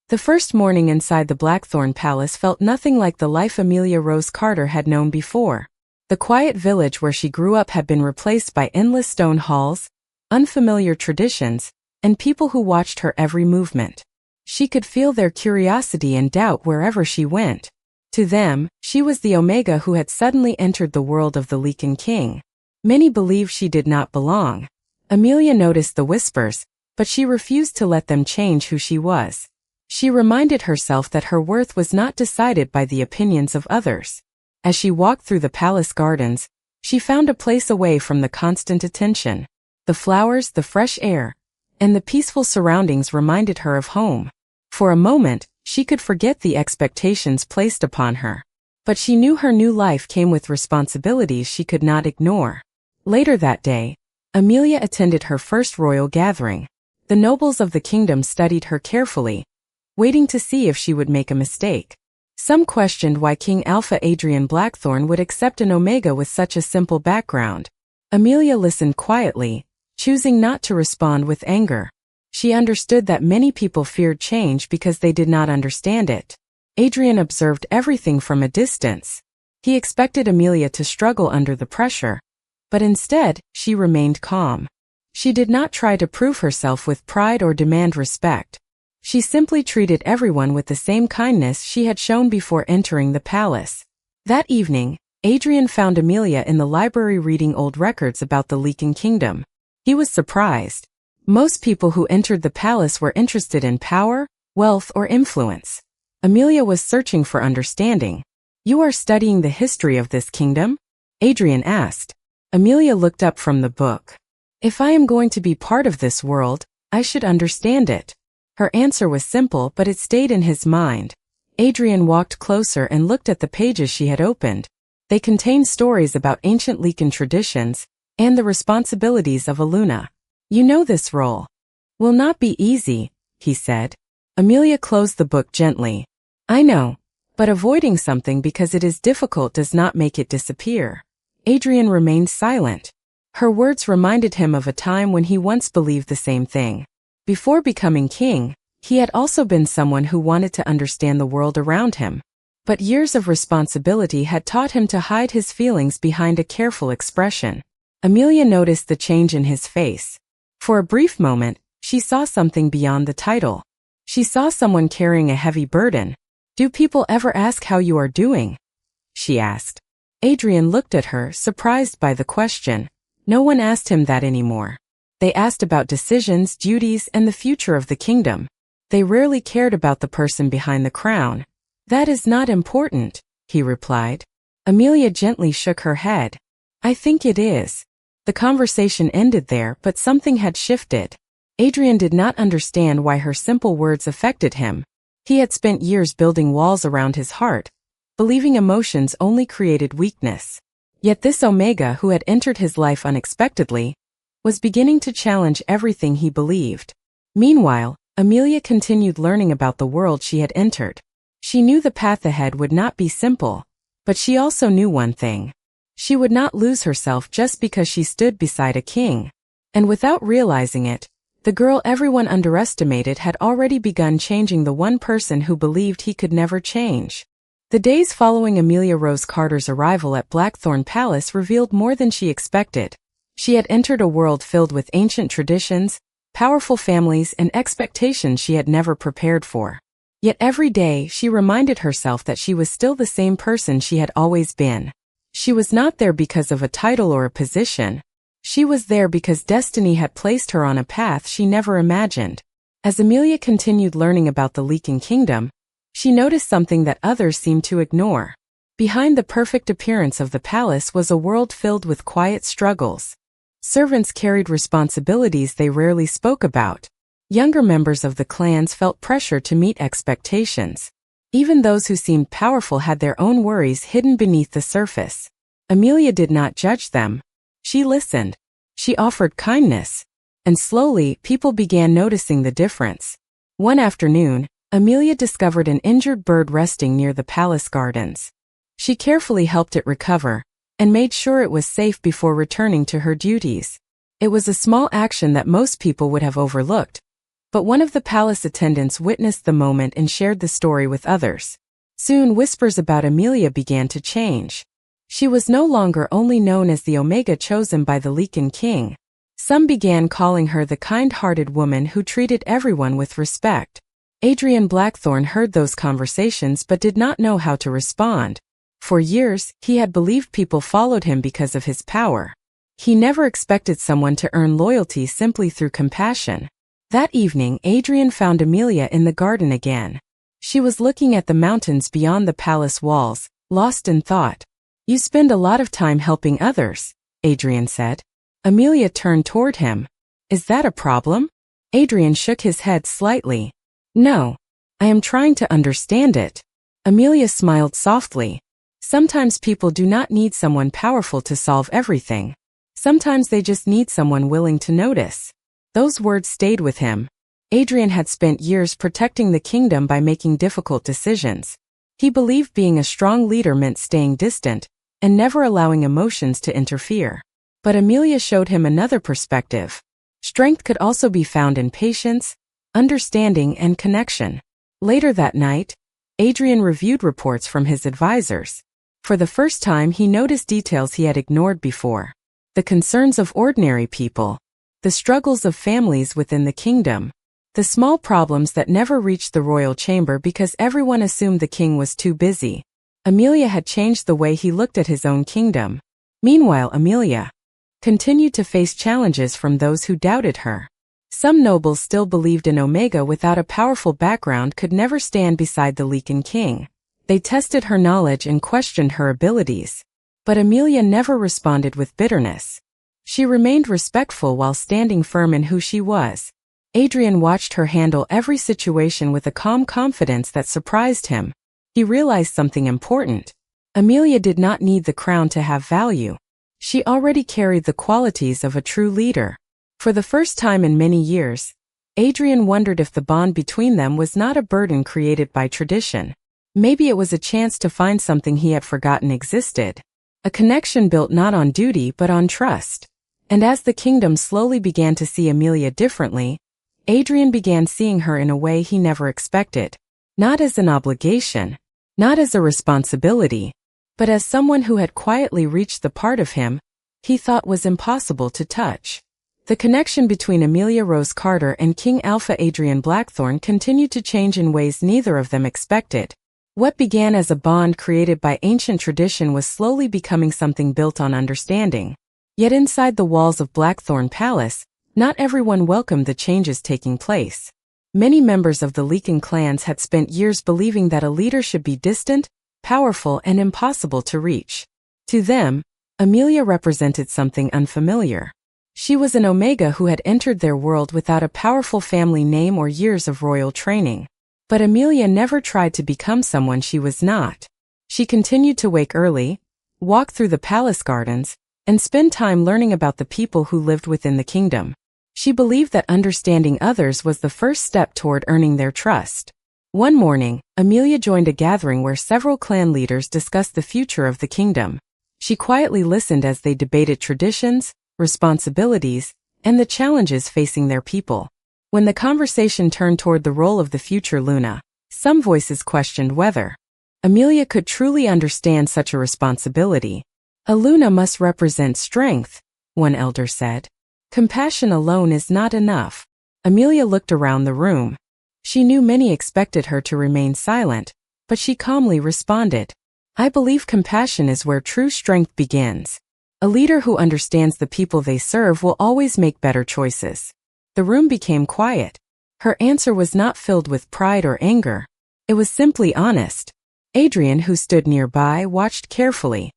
The first morning inside the Blackthorn Palace felt nothing like the life Amelia Rose Carter had known before. The quiet village where she grew up had been replaced by endless stone halls, unfamiliar traditions, and people who watched her every movement. She could feel their curiosity and doubt wherever she went. To them, she was the Omega who had suddenly entered the world of the Lycan King. Many believed she did not belong. Amelia noticed the whispers, but she refused to let them change who she was. She reminded herself that her worth was not decided by the opinions of others. As she walked through the palace gardens, she found a place away from the constant attention. The flowers, the fresh air, and the peaceful surroundings reminded her of home. For a moment, she could forget the expectations placed upon her. But she knew her new life came with responsibilities she could not ignore. Later that day, Amelia attended her first royal gathering. The nobles of the kingdom studied her carefully, waiting to see if she would make a mistake. Some questioned why King Alpha Adrian Blackthorn would accept an Omega with such a simple background. Amelia listened quietly, choosing not to respond with anger. She understood that many people feared change because they did not understand it. Adrian observed everything from a distance. He expected Amelia to struggle under the pressure, but instead, she remained calm. She did not try to prove herself with pride or demand respect. She simply treated everyone with the same kindness she had shown before entering the palace. That evening, Adrian found Amelia in the library reading old records about the Lycan Kingdom. He was surprised. Most people who entered the palace were interested in power, wealth, or influence. Amelia was searching for understanding. "You are studying the history of this kingdom?" Adrian asked. Amelia looked up from the book. "If I am going to be part of this world, I should understand it." Her answer was simple, but it stayed in his mind. Adrian walked closer and looked at the pages she had opened. They contained stories about ancient Lycan traditions and the responsibilities of a Luna. "You know this role will not be easy," he said. Amelia closed the book gently. "I know, but avoiding something because it is difficult does not make it disappear." Adrian remained silent. Her words reminded him of a time when he once believed the same thing. Before becoming king, he had also been someone who wanted to understand the world around him. But years of responsibility had taught him to hide his feelings behind a careful expression. Amelia noticed the change in his face. For a brief moment, she saw something beyond the title. She saw someone carrying a heavy burden. "Do people ever ask how you are doing?" she asked. Adrian looked at her, surprised by the question. No one asked him that anymore. They asked about decisions, duties, and the future of the kingdom. They rarely cared about the person behind the crown. "That is not important," he replied. Amelia gently shook her head. "I think it is." The conversation ended there, but something had shifted. Adrian did not understand why her simple words affected him. He had spent years building walls around his heart, believing emotions only created weakness. Yet this Omega who had entered his life unexpectedly was beginning to challenge everything he believed. Meanwhile, Amelia continued learning about the world she had entered. She knew the path ahead would not be simple, but she also knew one thing. She would not lose herself just because she stood beside a king. And without realizing it, the girl everyone underestimated had already begun changing the one person who believed he could never change. The days following Amelia Rose Carter's arrival at Blackthorn Palace revealed more than she expected. She had entered a world filled with ancient traditions, powerful families, and expectations she had never prepared for. Yet every day she reminded herself that she was still the same person she had always been. She was not there because of a title or a position. She was there because destiny had placed her on a path she never imagined. As Amelia continued learning about the Lycan Kingdom, she noticed something that others seemed to ignore. Behind the perfect appearance of the palace was a world filled with quiet struggles. Servants carried responsibilities they rarely spoke about. Younger members of the clans felt pressure to meet expectations. Even those who seemed powerful had their own worries hidden beneath the surface. Amelia did not judge them. She listened. She offered kindness. And slowly, people began noticing the difference. One afternoon, Amelia discovered an injured bird resting near the palace gardens. She carefully helped it recover and made sure it was safe before returning to her duties. It was a small action that most people would have overlooked, But one of the palace attendants witnessed the moment and shared the story with others. Soon whispers about Amelia began to change. She was no longer only known as the Omega chosen by the Lycan King. Some began calling her the kind-hearted woman who treated everyone with respect. Adrian Blackthorn heard those conversations but did not know how to respond. For years, he had believed people followed him because of his power. He never expected someone to earn loyalty simply through compassion. That evening, Adrian found Amelia in the garden again. She was looking at the mountains beyond the palace walls, lost in thought. "You spend a lot of time helping others," Adrian said. Amelia turned toward him. "Is that a problem?" Adrian shook his head slightly. "No. I am trying to understand it." Amelia smiled softly. "Sometimes people do not need someone powerful to solve everything. Sometimes they just need someone willing to notice." Those words stayed with him. Adrian had spent years protecting the kingdom by making difficult decisions. He believed being a strong leader meant staying distant and never allowing emotions to interfere. But Amelia showed him another perspective. Strength could also be found in patience, understanding, and connection. Later that night, Adrian reviewed reports from his advisors. For the first time, he noticed details he had ignored before. The concerns of ordinary people. The struggles of families within the kingdom. The small problems that never reached the royal chamber because everyone assumed the king was too busy. Amelia had changed the way he looked at his own kingdom. Meanwhile, Amelia continued to face challenges from those who doubted her. Some nobles still believed an Omega without a powerful background could never stand beside the Lycan King. They tested her knowledge and questioned her abilities. But Amelia never responded with bitterness. She remained respectful while standing firm in who she was. Adrian watched her handle every situation with a calm confidence that surprised him. He realized something important. Amelia did not need the crown to have value. She already carried the qualities of a true leader. For the first time in many years, Adrian wondered if the bond between them was not a burden created by tradition. Maybe it was a chance to find something he had forgotten existed. A connection built not on duty but on trust. And as the kingdom slowly began to see Amelia differently, Adrian began seeing her in a way he never expected. Not as an obligation, not as a responsibility, but as someone who had quietly reached the part of him he thought was impossible to touch. The connection between Amelia Rose Carter and King Alpha Adrian Blackthorn continued to change in ways neither of them expected. What began as a bond created by ancient tradition was slowly becoming something built on understanding. Yet inside the walls of Blackthorn Palace, not everyone welcomed the changes taking place. Many members of the Lycan clans had spent years believing that a leader should be distant, powerful, and impossible to reach. To them, Amelia represented something unfamiliar. She was an Omega who had entered their world without a powerful family name or years of royal training. But Amelia never tried to become someone she was not. She continued to wake early, walk through the palace gardens, and spend time learning about the people who lived within the kingdom. She believed that understanding others was the first step toward earning their trust. One morning, Amelia joined a gathering where several clan leaders discussed the future of the kingdom. She quietly listened as they debated traditions, responsibilities, and the challenges facing their people. When the conversation turned toward the role of the future Luna, some voices questioned whether Amelia could truly understand such a responsibility. "A Luna must represent strength," one elder said. "Compassion alone is not enough." Amelia looked around the room. She knew many expected her to remain silent, but she calmly responded, "I believe compassion is where true strength begins. A leader who understands the people they serve will always make better choices." The room became quiet. Her answer was not filled with pride or anger. It was simply honest. Adrian, who stood nearby, watched carefully.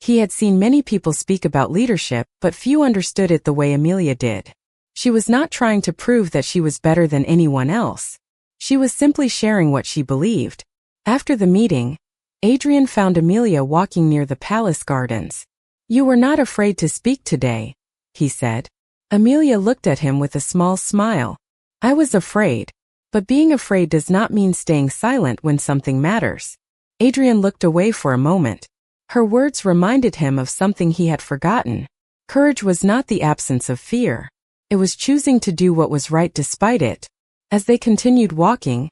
He had seen many people speak about leadership, but few understood it the way Amelia did. She was not trying to prove that she was better than anyone else. She was simply sharing what she believed. After the meeting, Adrian found Amelia walking near the palace gardens. "You were not afraid to speak today," he said. Amelia looked at him with a small smile. "I was afraid, but being afraid does not mean staying silent when something matters." Adrian looked away for a moment. Her words reminded him of something he had forgotten. Courage was not the absence of fear. It was choosing to do what was right despite it. As they continued walking,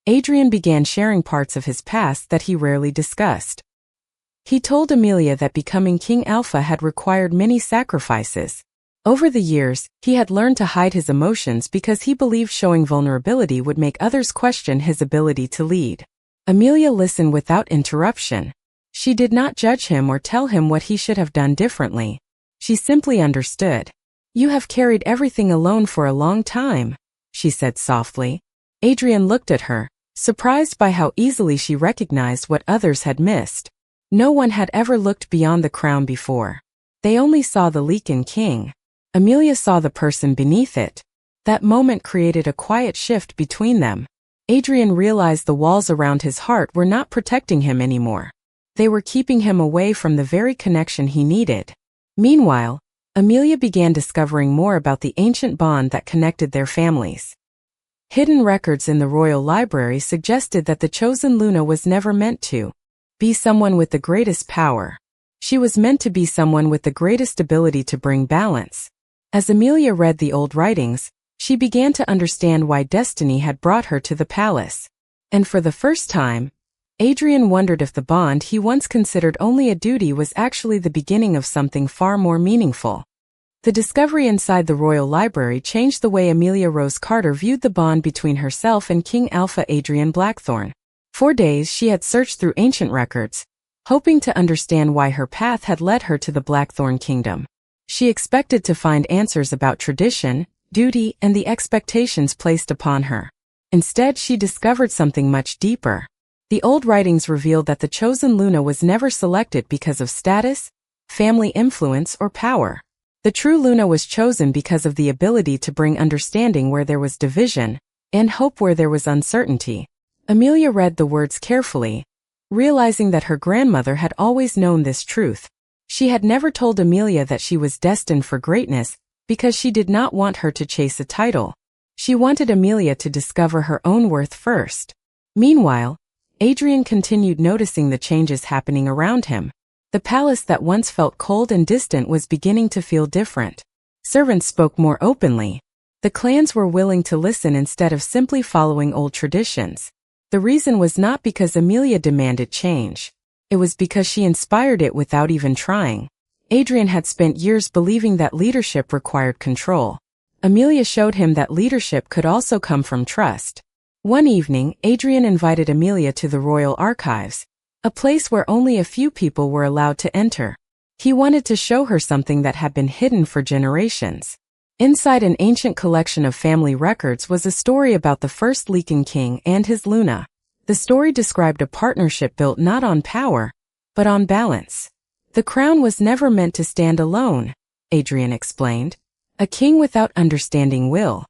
Adrian began sharing parts of his past that he rarely discussed. He told Amelia that becoming King Alpha had required many sacrifices. Over the years, he had learned to hide his emotions because he believed showing vulnerability would make others question his ability to lead. Amelia listened without interruption. She did not judge him or tell him what he should have done differently. She simply understood. "You have carried everything alone for a long time," she said softly. Adrian looked at her, surprised by how easily she recognized what others had missed. No one had ever looked beyond the crown before. They only saw the Lycan King. Amelia saw the person beneath it. That moment created a quiet shift between them. Adrian realized the walls around his heart were not protecting him anymore. They were keeping him away from the very connection he needed. Meanwhile, Amelia began discovering more about the ancient bond that connected their families. Hidden records in the royal library suggested that the chosen Luna was never meant to be someone with the greatest power. She was meant to be someone with the greatest ability to bring balance. As Amelia read the old writings, she began to understand why destiny had brought her to the palace. And for the first time, Adrian wondered if the bond he once considered only a duty was actually the beginning of something far more meaningful. The discovery inside the royal library changed the way Amelia Rose Carter viewed the bond between herself and King Alpha Adrian Blackthorne. For days she had searched through ancient records, hoping to understand why her path had led her to the Blackthorne Kingdom. She expected to find answers about tradition, duty, and the expectations placed upon her. Instead, she discovered something much deeper. The old writings revealed that the chosen Luna was never selected because of status, family influence, or power. The true Luna was chosen because of the ability to bring understanding where there was division, and hope where there was uncertainty. Amelia read the words carefully, realizing that her grandmother had always known this truth. She had never told Amelia that she was destined for greatness because she did not want her to chase a title. She wanted Amelia to discover her own worth first. Meanwhile, Adrian continued noticing the changes happening around him. The palace that once felt cold and distant was beginning to feel different. Servants spoke more openly. The clans were willing to listen instead of simply following old traditions. The reason was not because Amelia demanded change. It was because she inspired it without even trying. Adrian had spent years believing that leadership required control. Amelia showed him that leadership could also come from trust. One evening, Adrian invited Amelia to the royal archives, a place where only a few people were allowed to enter. He wanted to show her something that had been hidden for generations. Inside an ancient collection of family records was a story about the first Lycan King and his Luna. The story described a partnership built not on power, but on balance. The crown was never meant to stand alone, Adrian explained. A king without understanding will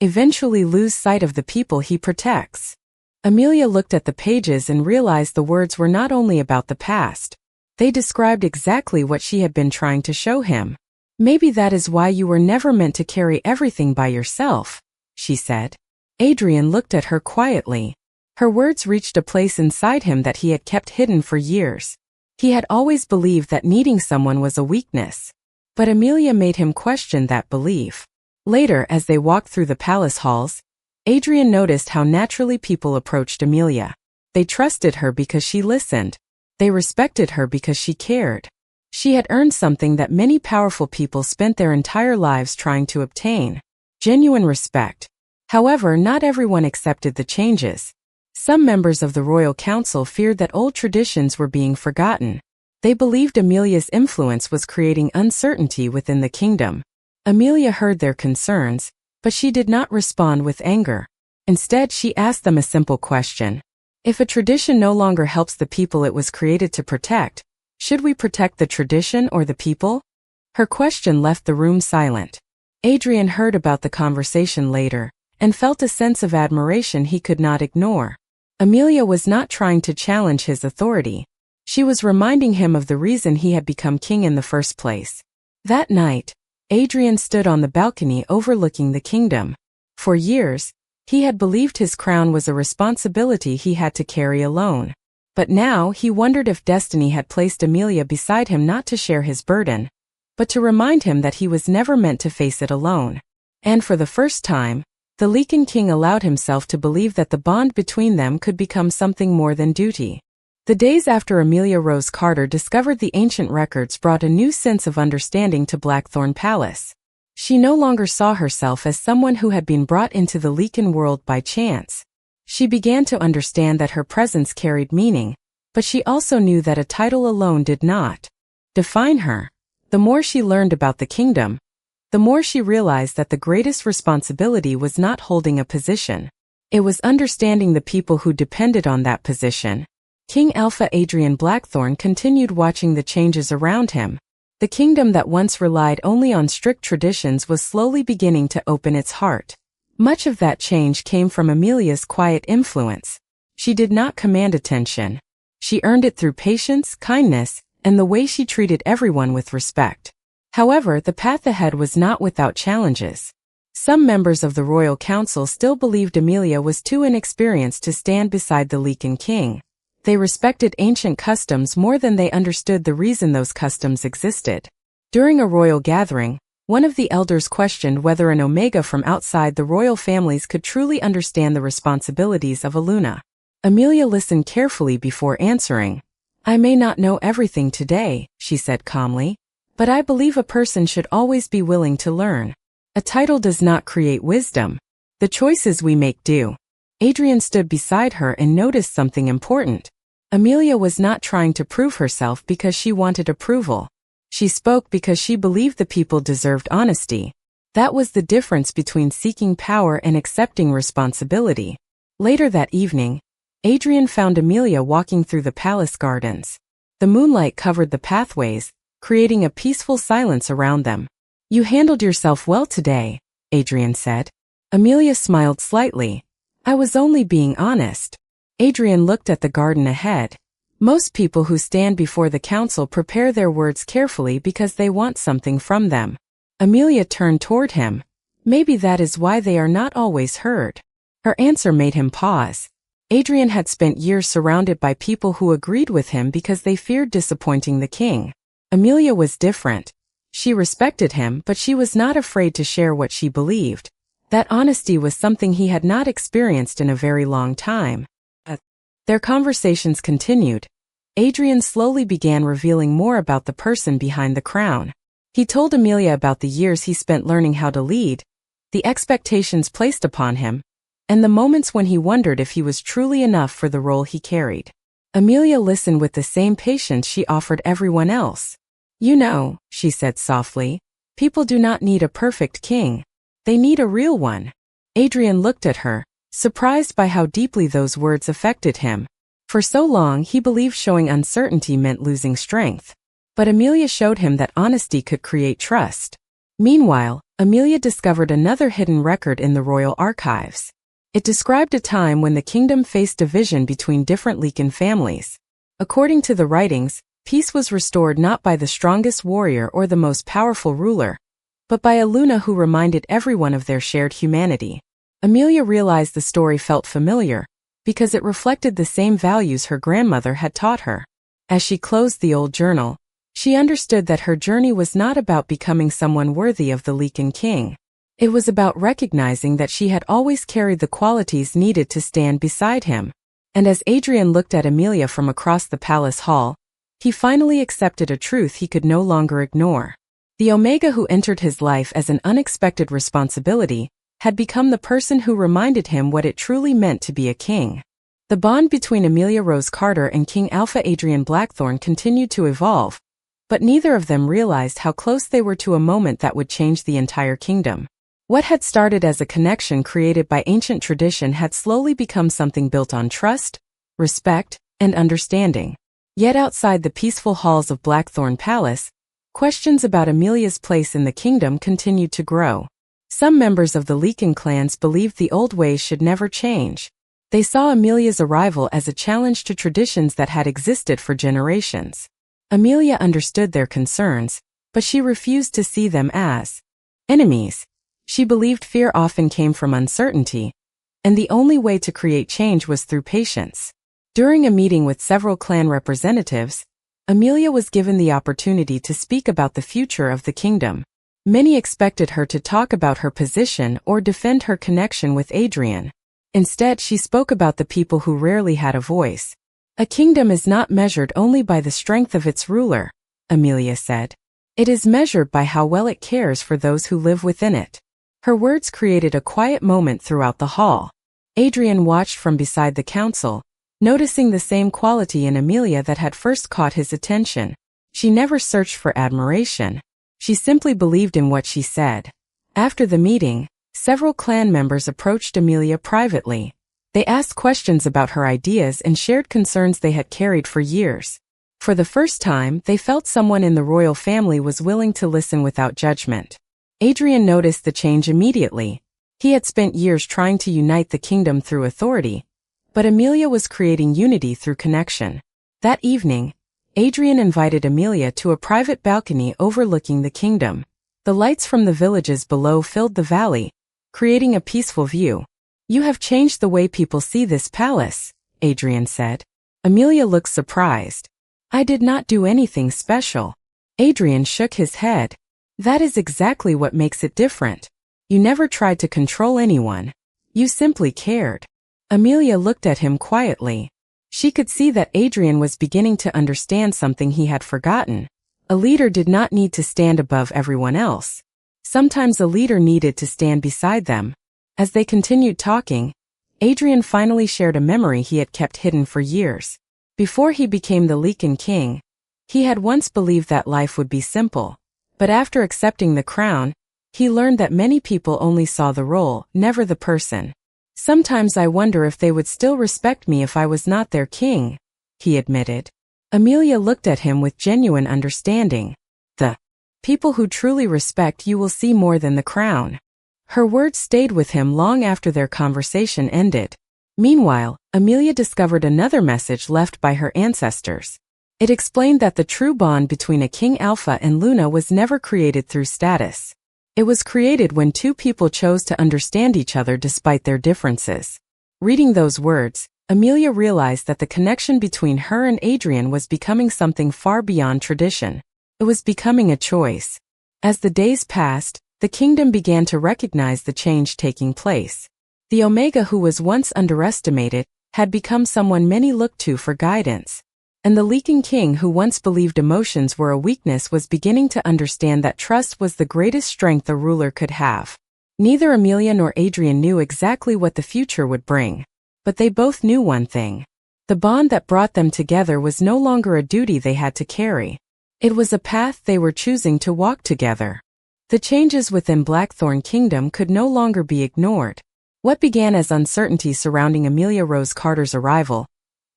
eventually lose sight of the people he protects. Amelia looked at the pages and realized the words were not only about the past. They described exactly what she had been trying to show him. "Maybe that is why you were never meant to carry everything by yourself," she said. Adrian looked at her quietly. Her words reached a place inside him that he had kept hidden for years. He had always believed that needing someone was a weakness. But Amelia made him question that belief. Later, as they walked through the palace halls, Adrian noticed how naturally people approached Amelia. They trusted her because she listened. They respected her because she cared. She had earned something that many powerful people spent their entire lives trying to obtain: genuine respect. However, not everyone accepted the changes. Some members of the royal council feared that old traditions were being forgotten. They believed Amelia's influence was creating uncertainty within the kingdom. Amelia heard their concerns, but she did not respond with anger. Instead, she asked them a simple question. If a tradition no longer helps the people it was created to protect, should we protect the tradition or the people? Her question left the room silent. Adrian heard about the conversation later and felt a sense of admiration he could not ignore. Amelia was not trying to challenge his authority. She was reminding him of the reason he had become king in the first place. That night, Adrian stood on the balcony overlooking the kingdom. For years, he had believed his crown was a responsibility he had to carry alone. But now he wondered if destiny had placed Amelia beside him not to share his burden, but to remind him that he was never meant to face it alone. And for the first time, The Lycan King allowed himself to believe that the bond between them could become something more than duty. The days after Amelia Rose Carter discovered the ancient records brought a new sense of understanding to Blackthorn Palace. She no longer saw herself as someone who had been brought into the Lycan world by chance. She began to understand that her presence carried meaning, but she also knew that a title alone did not define her. The more she learned about the kingdom, the more she realized that the greatest responsibility was not holding a position. It was understanding the people who depended on that position. King Alpha Adrian Blackthorn continued watching the changes around him. The kingdom that once relied only on strict traditions was slowly beginning to open its heart. Much of that change came from Amelia's quiet influence. She did not command attention. She earned it through patience, kindness, and the way she treated everyone with respect. However, the path ahead was not without challenges. Some members of the royal council still believed Amelia was too inexperienced to stand beside the Lycan King. They respected ancient customs more than they understood the reason those customs existed. During a royal gathering, one of the elders questioned whether an Omega from outside the royal families could truly understand the responsibilities of a Luna. Amelia listened carefully before answering. "I may not know everything today," she said calmly, "but I believe a person should always be willing to learn. A title does not create wisdom. The choices we make do." Adrian stood beside her and noticed something important. Amelia was not trying to prove herself because she wanted approval. She spoke because she believed the people deserved honesty. That was the difference between seeking power and accepting responsibility. Later that evening, Adrian found Amelia walking through the palace gardens. The moonlight covered the pathways, creating a peaceful silence around them. "You handled yourself well today," Adrian said. Amelia smiled slightly. "I was only being honest." Adrian looked at the garden ahead. Most people who stand before the council prepare their words carefully because they want something from them. Amelia turned toward him. Maybe that is why they are not always heard. Her answer made him pause. Adrian had spent years surrounded by people who agreed with him because they feared disappointing the king. Amelia was different. She respected him, but she was not afraid to share what she believed. That honesty was something he had not experienced in a very long time. Their conversations continued. Adrian slowly began revealing more about the person behind the crown. He told Amelia about the years he spent learning how to lead, the expectations placed upon him, and the moments when he wondered if he was truly enough for the role he carried. Amelia listened with the same patience she offered everyone else. "You know," she said softly, "people do not need a perfect king. They need a real one." Adrian looked at her, surprised by how deeply those words affected him. For so long he believed showing uncertainty meant losing strength. But Amelia showed him that honesty could create trust. Meanwhile, Amelia discovered another hidden record in the royal archives. It described a time when the kingdom faced division between different Lycan families. According to the writings, peace was restored not by the strongest warrior or the most powerful ruler, but by a Luna who reminded everyone of their shared humanity. Amelia realized the story felt familiar, because it reflected the same values her grandmother had taught her. As she closed the old journal, she understood that her journey was not about becoming someone worthy of the Lycan King. It was about recognizing that she had always carried the qualities needed to stand beside him. And as Adrian looked at Amelia from across the palace hall, he finally accepted a truth he could no longer ignore. The Omega who entered his life as an unexpected responsibility had become the person who reminded him what it truly meant to be a king. The bond between Amelia Rose Carter and King Alpha Adrian Blackthorn continued to evolve, but neither of them realized how close they were to a moment that would change the entire kingdom. What had started as a connection created by ancient tradition had slowly become something built on trust, respect, and understanding. Yet outside the peaceful halls of Blackthorn Palace, questions about Amelia's place in the kingdom continued to grow. Some members of the Lycan clans believed the old ways should never change. They saw Amelia's arrival as a challenge to traditions that had existed for generations. Amelia understood their concerns, but she refused to see them as enemies. She believed fear often came from uncertainty, and the only way to create change was through patience. During a meeting with several clan representatives, Amelia was given the opportunity to speak about the future of the kingdom. Many expected her to talk about her position or defend her connection with Adrian. Instead, she spoke about the people who rarely had a voice. A kingdom is not measured only by the strength of its ruler, Amelia said. It is measured by how well it cares for those who live within it. Her words created a quiet moment throughout the hall. Adrian watched from beside the council, noticing the same quality in Amelia that had first caught his attention. She never searched for admiration. She simply believed in what she said. After the meeting, several clan members approached Amelia privately. They asked questions about her ideas and shared concerns they had carried for years. For the first time, they felt someone in the royal family was willing to listen without judgment. Adrian noticed the change immediately. He had spent years trying to unite the kingdom through authority, but Amelia was creating unity through connection. That evening, Adrian invited Amelia to a private balcony overlooking the kingdom. The lights from the villages below filled the valley, creating a peaceful view. "You have changed the way people see this palace," Adrian said. Amelia looked surprised. "I did not do anything special." Adrian shook his head. "That is exactly what makes it different. You never tried to control anyone. You simply cared." Amelia looked at him quietly. She could see that Adrian was beginning to understand something he had forgotten. A leader did not need to stand above everyone else. Sometimes a leader needed to stand beside them. As they continued talking, Adrian finally shared a memory he had kept hidden for years. Before he became the Lycan King, he had once believed that life would be simple. But after accepting the crown, he learned that many people only saw the role, never the person. "Sometimes I wonder if they would still respect me if I was not their king," he admitted. Amelia looked at him with genuine understanding. "The people who truly respect you will see more than the crown." Her words stayed with him long after their conversation ended. Meanwhile, Amelia discovered another message left by her ancestors. It explained that the true bond between a King Alpha and Luna was never created through status. It was created when two people chose to understand each other despite their differences. Reading those words, Amelia realized that the connection between her and Adrian was becoming something far beyond tradition. It was becoming a choice. As the days passed, the kingdom began to recognize the change taking place. The Omega, who was once underestimated, had become someone many looked to for guidance. And the Lycan King, who once believed emotions were a weakness, was beginning to understand that trust was the greatest strength a ruler could have. Neither Amelia nor Adrian knew exactly what the future would bring. But they both knew one thing. The bond that brought them together was no longer a duty they had to carry. It was a path they were choosing to walk together. The changes within Blackthorn Kingdom could no longer be ignored. What began as uncertainty surrounding Amelia Rose Carter's arrival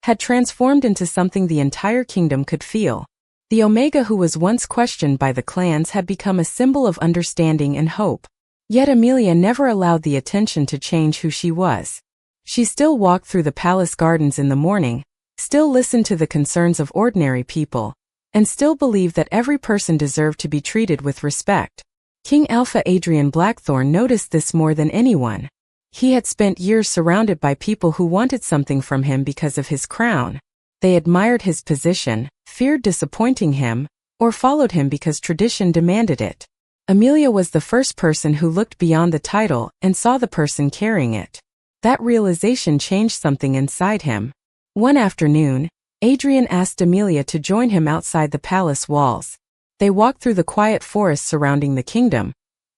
had transformed into something the entire kingdom could feel. The Omega, who was once questioned by the clans, had become a symbol of understanding and hope. Yet Amelia never allowed the attention to change who she was. She still walked through the palace gardens in the morning, still listened to the concerns of ordinary people, and still believed that every person deserved to be treated with respect. King Alpha Adrian Blackthorn noticed this more than anyone. He had spent years surrounded by people who wanted something from him because of his crown. They admired his position, feared disappointing him, or followed him because tradition demanded it. Amelia was the first person who looked beyond the title and saw the person carrying it. That realization changed something inside him. One afternoon, Adrian asked Amelia to join him outside the palace walls. They walked through the quiet forest surrounding the kingdom,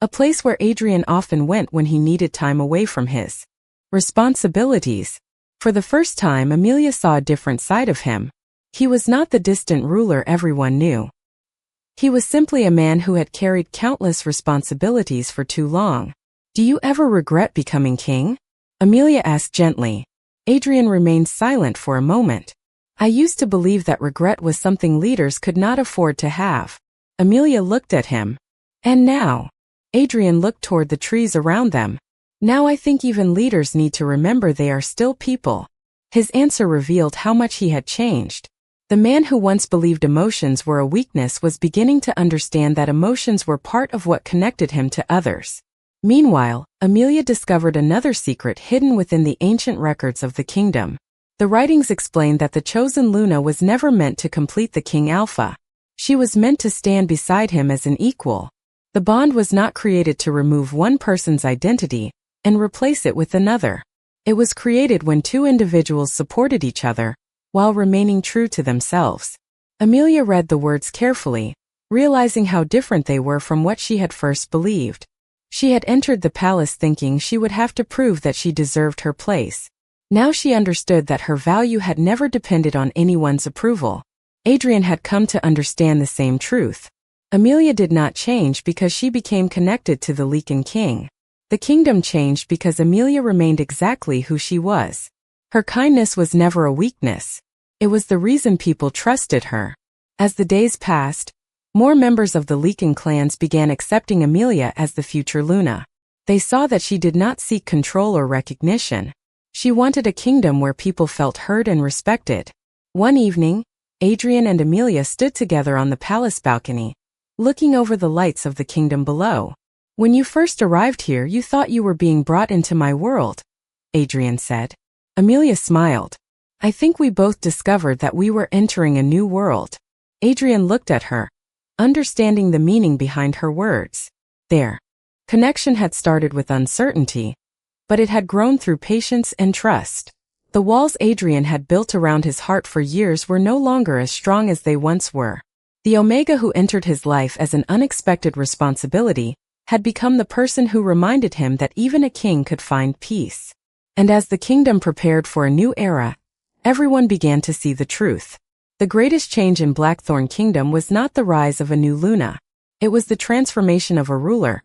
a place where Adrian often went when he needed time away from his responsibilities. For the first time, Amelia saw a different side of him. He was not the distant ruler everyone knew. He was simply a man who had carried countless responsibilities for too long. "Do you ever regret becoming king?" Amelia asked gently. Adrian remained silent for a moment. "I used to believe that regret was something leaders could not afford to have." Amelia looked at him. "And now?" Adrian looked toward the trees around them. "Now I think even leaders need to remember they are still people." His answer revealed how much he had changed. The man who once believed emotions were a weakness was beginning to understand that emotions were part of what connected him to others. Meanwhile, Amelia discovered another secret hidden within the ancient records of the kingdom. The writings explained that the chosen Luna was never meant to complete the King Alpha. She was meant to stand beside him as an equal. The bond was not created to remove one person's identity and replace it with another. It was created when two individuals supported each other while remaining true to themselves. Amelia read the words carefully, realizing how different they were from what she had first believed. She had entered the palace thinking she would have to prove that she deserved her place. Now she understood that her value had never depended on anyone's approval. Adrian had come to understand the same truth. Amelia did not change because she became connected to the Lycan King. The kingdom changed because Amelia remained exactly who she was. Her kindness was never a weakness. It was the reason people trusted her. As the days passed, more members of the Lycan clans began accepting Amelia as the future Luna. They saw that she did not seek control or recognition. She wanted a kingdom where people felt heard and respected. One evening, Adrian and Amelia stood together on the palace balcony, looking over the lights of the kingdom below. "When you first arrived here, you thought you were being brought into my world," Adrian said. Amelia smiled. "I think we both discovered that we were entering a new world." Adrian looked at her, understanding the meaning behind her words. Their connection had started with uncertainty, but it had grown through patience and trust. The walls Adrian had built around his heart for years were no longer as strong as they once were. The Omega who entered his life as an unexpected responsibility had become the person who reminded him that even a king could find peace. And as the kingdom prepared for a new era, everyone began to see the truth. The greatest change in Blackthorn Kingdom was not the rise of a new Luna. It was the transformation of a ruler,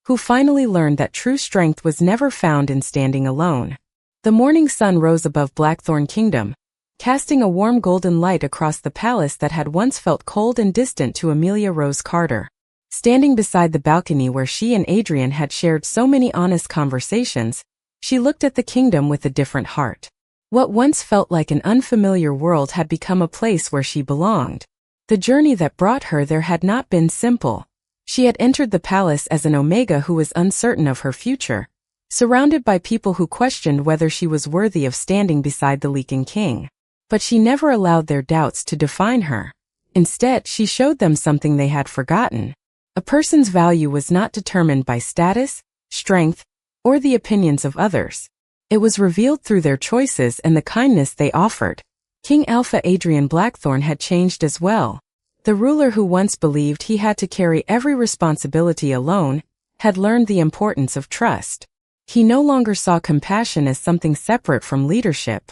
who finally learned that true strength was never found in standing alone. The morning sun rose above Blackthorn Kingdom, casting a warm golden light across the palace that had once felt cold and distant to Amelia Rose Carter. Standing beside the balcony where she and Adrian had shared so many honest conversations, she looked at the kingdom with a different heart. What once felt like an unfamiliar world had become a place where she belonged. The journey that brought her there had not been simple. She had entered the palace as an Omega who was uncertain of her future, surrounded by people who questioned whether she was worthy of standing beside the Lycan King. But she never allowed their doubts to define her. Instead, she showed them something they had forgotten. A person's value was not determined by status, strength, or the opinions of others. It was revealed through their choices and the kindness they offered. King Alpha Adrian Blackthorn had changed as well. The ruler who once believed he had to carry every responsibility alone had learned the importance of trust. He no longer saw compassion as something separate from leadership.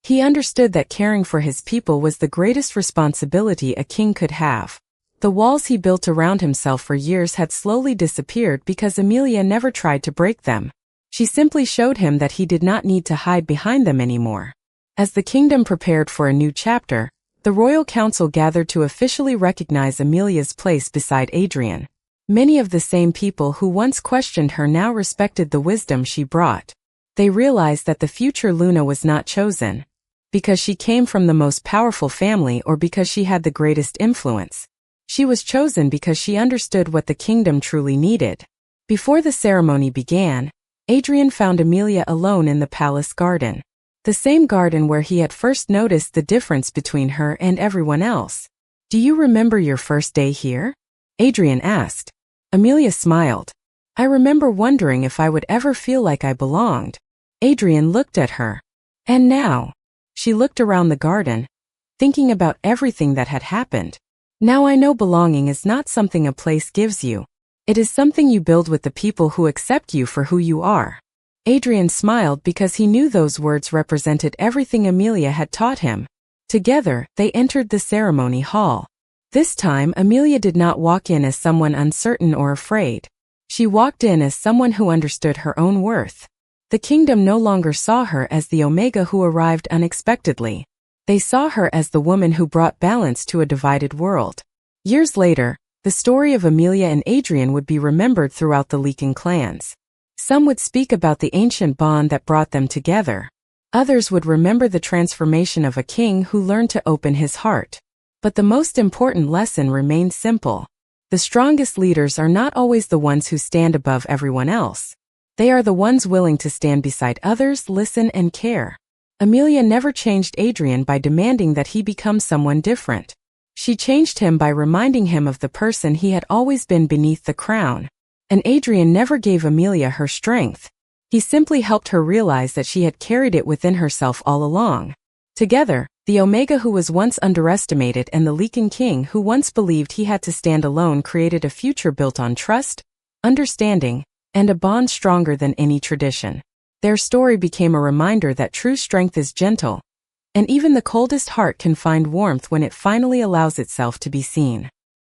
He understood that caring for his people was the greatest responsibility a king could have. The walls he built around himself for years had slowly disappeared because Amelia never tried to break them. She simply showed him that he did not need to hide behind them anymore. As the kingdom prepared for a new chapter, the royal council gathered to officially recognize Amelia's place beside Adrian. Many of the same people who once questioned her now respected the wisdom she brought. They realized that the future Luna was not chosen because she came from the most powerful family or because she had the greatest influence. She was chosen because she understood what the kingdom truly needed. Before the ceremony began, Adrian found Amelia alone in the palace garden. The same garden where he had first noticed the difference between her and everyone else. "Do you remember your first day here?" Adrian asked. Amelia smiled. "I remember wondering if I would ever feel like I belonged." Adrian looked at her. "And now?" She looked around the garden, thinking about everything that had happened. "Now I know belonging is not something a place gives you. It is something you build with the people who accept you for who you are." Adrian smiled because he knew those words represented everything Amelia had taught him. Together, they entered the ceremony hall. This time, Amelia did not walk in as someone uncertain or afraid. She walked in as someone who understood her own worth. The kingdom no longer saw her as the Omega who arrived unexpectedly. They saw her as the woman who brought balance to a divided world. Years later, the story of Amelia and Adrian would be remembered throughout the Lycan clans. Some would speak about the ancient bond that brought them together. Others would remember the transformation of a king who learned to open his heart. But the most important lesson remained simple. The strongest leaders are not always the ones who stand above everyone else. They are the ones willing to stand beside others, listen, and care. Amelia never changed Adrian by demanding that he become someone different. She changed him by reminding him of the person he had always been beneath the crown. And Adrian never gave Amelia her strength. He simply helped her realize that she had carried it within herself all along. Together, the Omega who was once underestimated and the Lycan King who once believed he had to stand alone created a future built on trust, understanding, and a bond stronger than any tradition. Their story became a reminder that true strength is gentle, and even the coldest heart can find warmth when it finally allows itself to be seen.